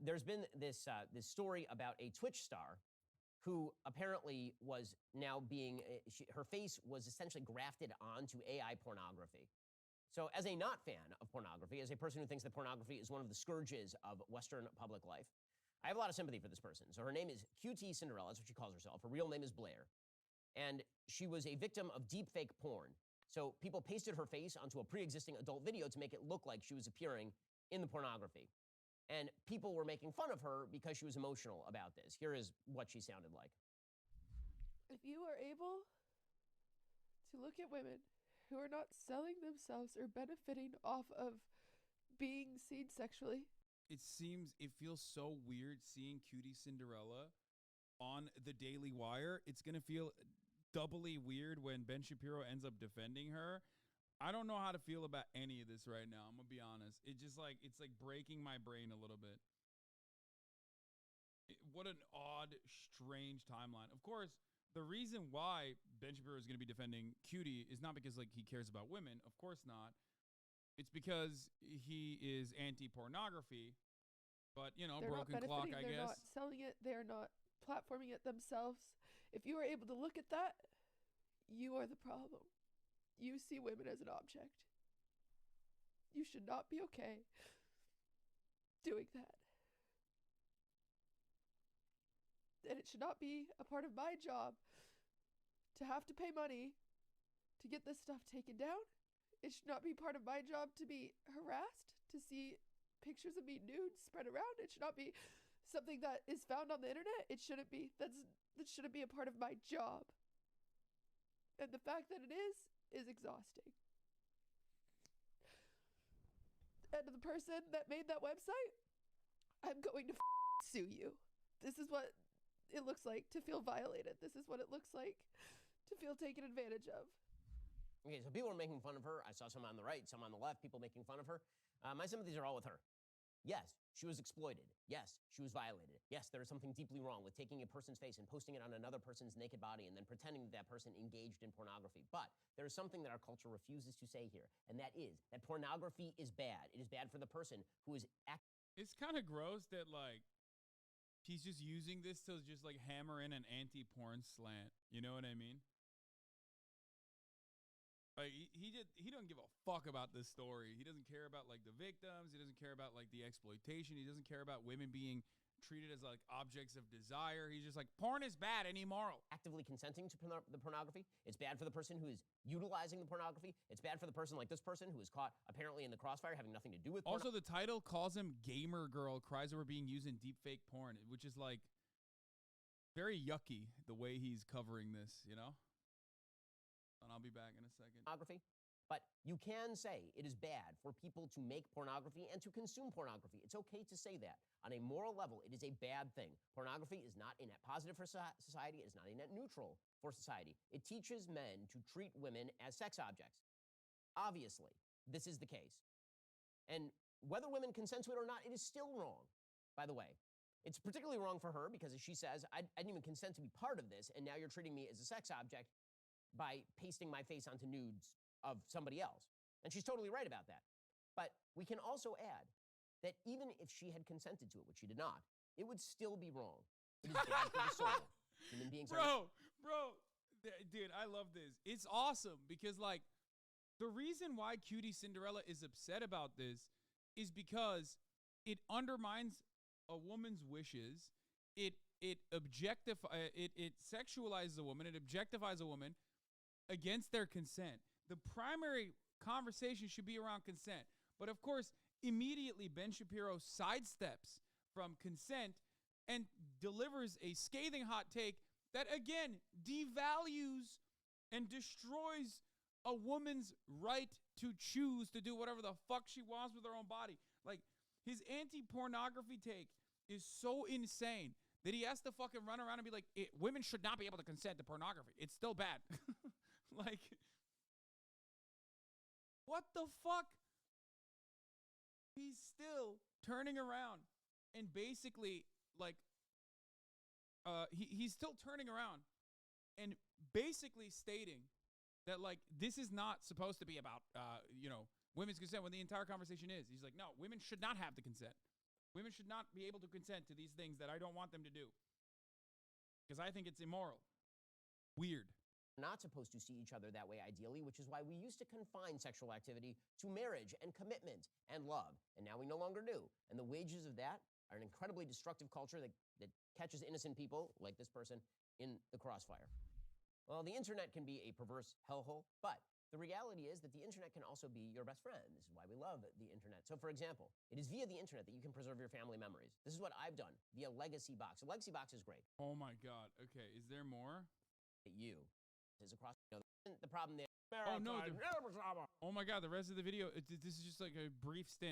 there's been this story about a Twitch star who apparently was now being, her face was essentially grafted onto AI pornography. So as a not fan of pornography, as a person who thinks that pornography is one of the scourges of Western public life, I have a lot of sympathy for this person. So her name is QTCindarella, that's what she calls herself. Her real name is Blair. And she was a victim of deepfake porn. So people pasted her face onto a pre-existing adult video to make it look like she was appearing in the pornography. And people were making fun of her because she was emotional about this. Here is what she sounded like. If you are able to look at women who are not selling themselves or benefiting off of being seen sexually. It feels so weird seeing QTCindarella on the Daily Wire. It's going to feel doubly weird when Ben Shapiro ends up defending her. I don't know how to feel about any of this right now. I'm going to be honest. It's like breaking my brain a little bit. What an odd, strange timeline. Of course, the reason why Ben Shapiro is going to be defending Cutie is not because like he cares about women. Of course not. It's because he is anti-pornography. But, you know, they're broken clock, I they're guess. Not selling it. They're not platforming it themselves. If you are able to look at that, you are the problem. You see women as an object. You should not be okay doing that. And it should not be a part of my job to have to pay money to get this stuff taken down. It should not be part of my job to be harassed, to see pictures of me nude spread around. It should not be something that is found on the internet. It shouldn't be. That shouldn't be a part of my job. And the fact that it is exhausting. And the person that made that website, I'm going to sue you. This is what it looks like to feel violated. This is what it looks like to feel taken advantage of. Okay, so people are making fun of her. I saw some on the right, some on the left, people making fun of her. My sympathies are all with her. Yes, she was exploited. Yes, she was violated. Yes, there is something deeply wrong with taking a person's face and posting it on another person's naked body and then pretending that that person engaged in pornography. But there is something that our culture refuses to say here, and that is that pornography is bad. It is bad for the person who is It's kind of gross that, like, he's just using this to just, like, hammer in an anti-porn slant. You know what I mean? Like, he doesn't give a fuck about this story. He doesn't care about, like, the victims. He doesn't care about, like, the exploitation. He doesn't care about women being treated as, like, objects of desire. He's just like, porn is bad and immoral. Actively consenting to the pornography. It's bad for the person who is utilizing the pornography. It's bad for the person like this person who is caught apparently in the crossfire having nothing to do with Also, the title calls him gamer girl. Cries over being used in deepfake porn, which is, like, very yucky the way he's covering this, you know? And I'll be back in a second. Pornography. But you can say it is bad for people to make pornography and to consume pornography. It's okay to say that. On a moral level, it is a bad thing. Pornography is not a net positive for society. It is not a net neutral for society. It teaches men to treat women as sex objects. Obviously, this is the case. And whether women consent to it or not, it is still wrong, by the way. It's particularly wrong for her because, as she says, I didn't even consent to be part of this, and now you're treating me as a sex object by pasting my face onto nudes of somebody else. And she's totally right about that. But we can also add that even if she had consented to it, which she did not, it would still be wrong. It is bad for the soul. Human beings bro, dude, I love this. It's awesome because, like, the reason why QTCindarella is upset about this is because it undermines a woman's wishes. It sexualizes a woman. It objectifies a woman against their consent. The primary conversation should be around consent. But of course, immediately Ben Shapiro sidesteps from consent and delivers a scathing hot take that, again, devalues and destroys a woman's right to choose to do whatever the fuck she wants with her own body. Like, his anti-pornography take is so insane that he has to fucking run around and be like, women should not be able to consent to pornography. It's still bad. Like, what the fuck? He's still turning around and basically, like, he's still turning around and basically stating that, like, this is not supposed to be about, women's consent when the entire conversation is. He's like, no, women should not have the consent. Women should not be able to consent to these things that I don't want them to do. Because I think it's immoral. Weird. Not supposed to see each other that way ideally, which is why we used to confine sexual activity to marriage and commitment and love, and now we no longer do. And the wages of that are an incredibly destructive culture that catches innocent people, like this person, in the crossfire. Well, the internet can be a perverse hellhole, but the reality is that the internet can also be your best friend. This is why we love the internet. So for example, it is via the internet that you can preserve your family memories. This is what I've done via Legacy Box. A Legacy Box is great. Oh my God. Okay, is there more? You is across the problem there. Oh no! Oh my God! The rest of the video. This is just like a brief stint.